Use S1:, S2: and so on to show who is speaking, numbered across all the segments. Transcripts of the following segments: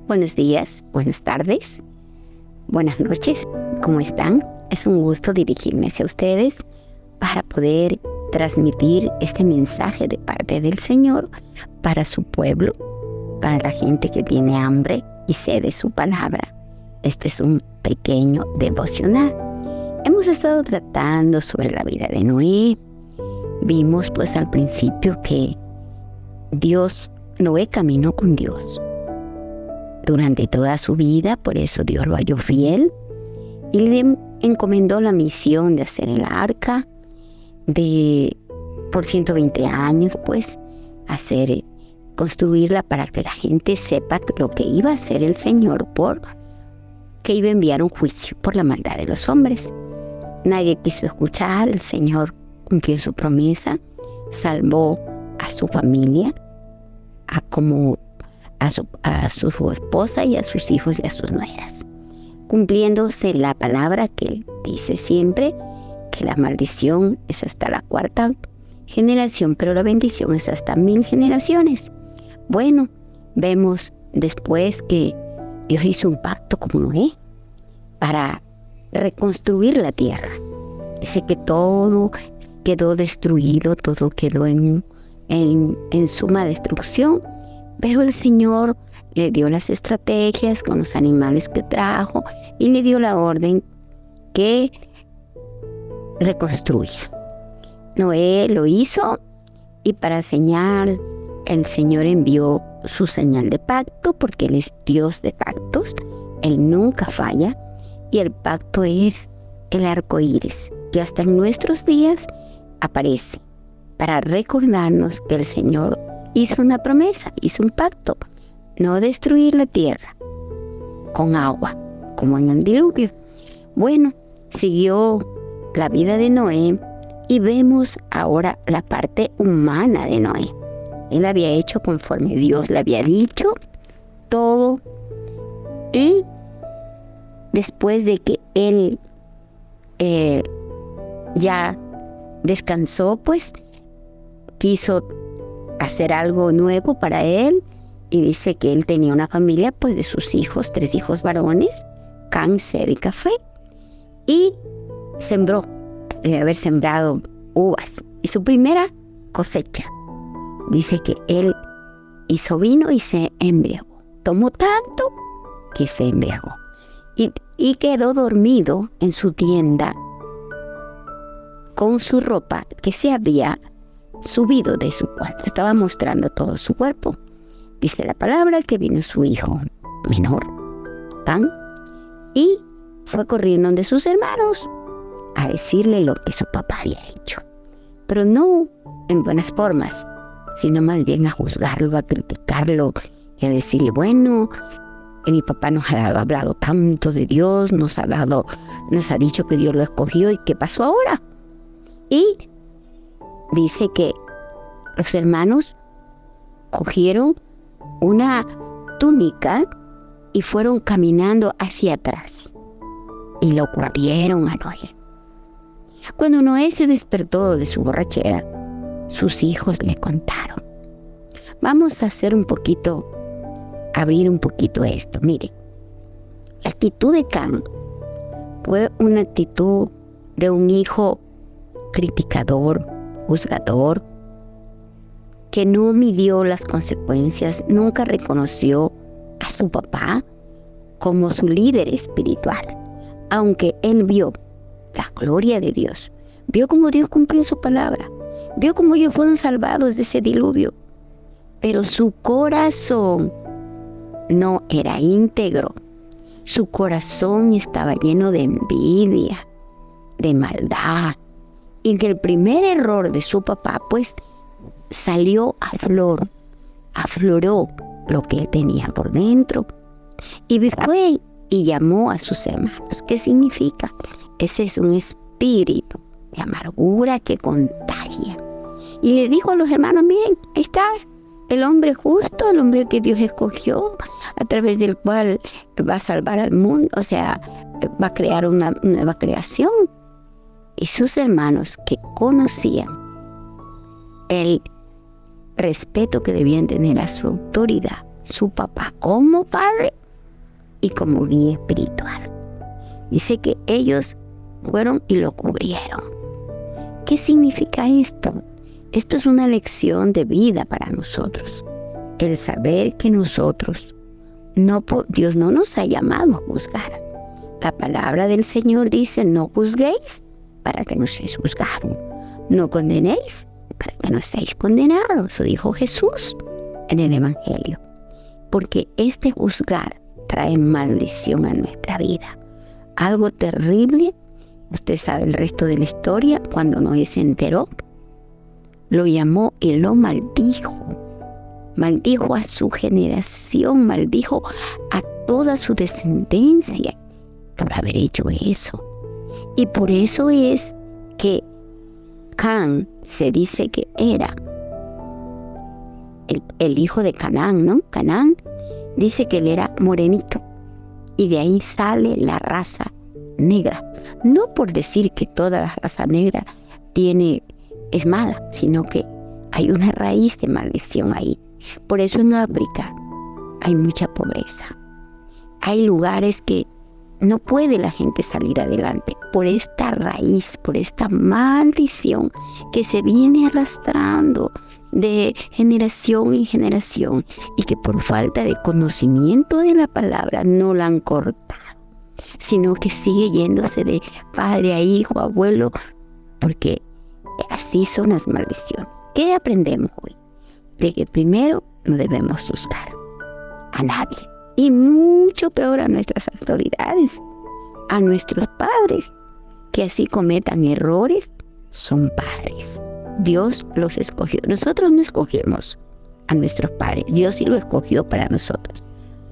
S1: Buenos días, buenas tardes, buenas noches, ¿cómo están? Es un gusto dirigirme hacia ustedes para poder transmitir este mensaje de parte del Señor para su pueblo, para la gente que tiene hambre y sed de su palabra. Este es un pequeño devocional. Hemos estado tratando sobre la vida de Noé. Vimos pues al principio que Noé caminó con Dios durante toda su vida, por eso Dios lo halló fiel y le encomendó la misión de hacer el arca, por 120 años, pues, construirla para que la gente sepa lo que iba a hacer el Señor, que iba a enviar un juicio por la maldad de los hombres. Nadie quiso escuchar, el Señor cumplió su promesa, salvó a su familia, a su esposa y a sus hijos y a sus nueras, cumpliéndose la palabra que dice siempre que la maldición es hasta la 4ª generación, pero la bendición es hasta 1000 generaciones. Bueno, vemos después que Dios hizo un pacto con Noé para reconstruir la tierra. Dice que todo quedó destruido, todo quedó en suma destrucción, pero el Señor le dio las estrategias con los animales que trajo y le dio la orden que reconstruya. Noé lo hizo y para señal el Señor envió su señal de pacto, porque Él es Dios de pactos, Él nunca falla, y el pacto es el arco iris, que hasta en nuestros días aparece para recordarnos que el Señor hizo una promesa, hizo un pacto, no destruir la tierra con agua, como en el diluvio. Bueno, siguió la vida de Noé y vemos ahora la parte humana de Noé. Él había hecho conforme Dios le había dicho todo, y después de que él ya descansó, pues quiso hacer algo nuevo para él, y dice que él tenía una familia pues de sus hijos, 3 hijos varones, Can, Sed y Café, y debe haber sembrado uvas, y su primera cosecha, dice que él hizo vino y se embriagó, tomó tanto que se embriagó, y quedó dormido en su tienda con su ropa que se había subido de su cuarto, estaba mostrando todo su cuerpo. Dice la palabra que vino su hijo menor, Can, y fue corriendo donde sus hermanos a decirle lo que su papá había hecho, pero no en buenas formas, sino más bien a juzgarlo, a criticarlo y a decirle: bueno, mi papá nos ha hablado tanto de Dios, nos ha dicho que Dios lo escogió, y ¿qué pasó ahora? Y dice que los hermanos cogieron una túnica y fueron caminando hacia atrás y lo corrieron a Noé. Cuando Noé se despertó de su borrachera, sus hijos le contaron. Vamos a abrir un poquito esto. Mire, la actitud de Can fue una actitud de un hijo criticador, juzgador, que no midió las consecuencias, nunca reconoció a su papá como su líder espiritual, aunque él vio la gloria de Dios, vio cómo Dios cumplió su palabra, vio cómo ellos fueron salvados de ese diluvio, pero su corazón no era íntegro. Su corazón estaba lleno de envidia, de maldad, y que el primer error de su papá pues salió afloró lo que él tenía por dentro, y fue y llamó a sus hermanos. ¿Qué significa? Ese es un espíritu de amargura que contagia, y le dijo a los hermanos: miren, ahí está el hombre justo, el hombre que Dios escogió, a través del cual va a salvar al mundo, o sea, va a crear una nueva creación. Y sus hermanos, que conocían el respeto que debían tener a su autoridad, su papá como padre y como guía espiritual. Dice que ellos fueron y lo cubrieron. ¿Qué significa esto? Esto es una lección de vida para nosotros. El saber que nosotros, Dios no nos ha llamado a juzgar. La palabra del Señor dice, no juzguéis para que no seáis juzgados. No condenéis para que no seáis condenados. Eso dijo Jesús en el Evangelio. Porque este juzgar trae maldición a nuestra vida. Algo terrible. Usted sabe el resto de la historia. Cuando Noé se enteró, lo llamó y lo maldijo. Maldijo a su generación, maldijo a toda su descendencia por haber hecho eso. Y por eso es que Can se dice que era el hijo de Canaán, ¿no? Canaán dice que él era morenito y de ahí sale la raza negra. No por decir que toda la raza negra es mala, sino que hay una raíz de maldición ahí. Por eso en África hay mucha pobreza. Hay lugares que no puede la gente salir adelante por esta raíz, por esta maldición que se viene arrastrando de generación en generación y que por falta de conocimiento de la palabra no la han cortado, sino que sigue yéndose de padre a hijo, abuelo, porque así son las maldiciones. ¿Qué aprendemos hoy? De que primero no debemos juzgar a nadie. Y mucho peor a nuestras autoridades, a nuestros padres, que así cometan errores, son padres. Dios los escogió. Nosotros no escogimos a nuestros padres. Dios sí lo escogió para nosotros,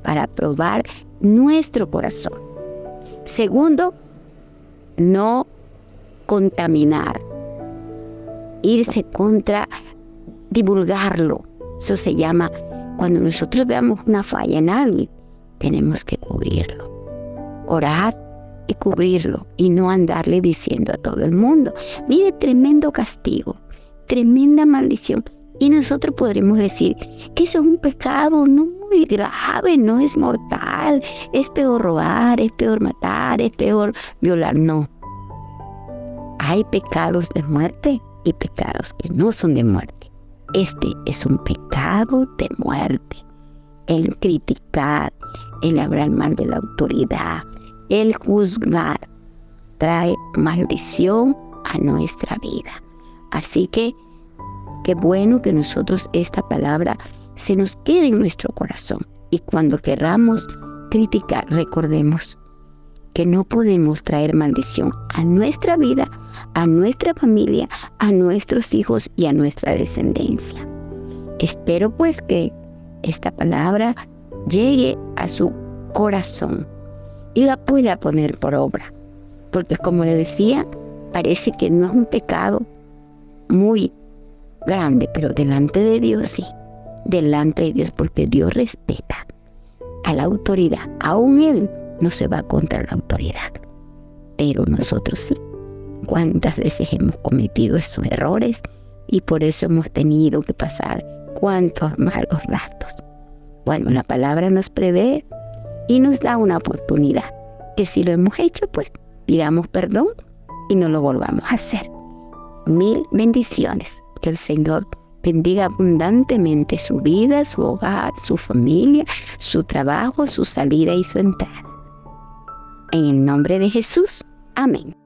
S1: para probar nuestro corazón. Segundo, no contaminar, irse contra, divulgarlo. Eso se llama, cuando nosotros veamos una falla en alguien, tenemos que cubrirlo, orar y cubrirlo y no andarle diciendo a todo el mundo, mire, tremendo castigo, tremenda maldición. Y nosotros podremos decir que eso es un pecado no muy grave, no es mortal, es peor robar, es peor matar, es peor violar. No. Hay pecados de muerte y pecados que no son de muerte. Este es un pecado de muerte. El criticar, el hablar mal de la autoridad, el juzgar, trae maldición a nuestra vida. Así que, qué bueno que nosotros esta palabra se nos quede en nuestro corazón. Y cuando queramos criticar, recordemos que no podemos traer maldición a nuestra vida, a nuestra familia, a nuestros hijos y a nuestra descendencia. Espero pues que esta palabra llegue a su corazón y la pueda poner por obra. Porque como le decía, parece que no es un pecado muy grande, pero delante de Dios sí. Delante de Dios, porque Dios respeta a la autoridad. Aún Él no se va contra la autoridad, pero nosotros sí. ¿Cuántas veces hemos cometido esos errores? Y por eso hemos tenido que pasar cuántos malos ratos. Bueno, la palabra nos prevé y nos da una oportunidad, que si lo hemos hecho, pues pidamos perdón y no lo volvamos a hacer. 1000 bendiciones. Que el Señor bendiga abundantemente su vida, su hogar, su familia, su trabajo, su salida y su entrada. En el nombre de Jesús. Amén.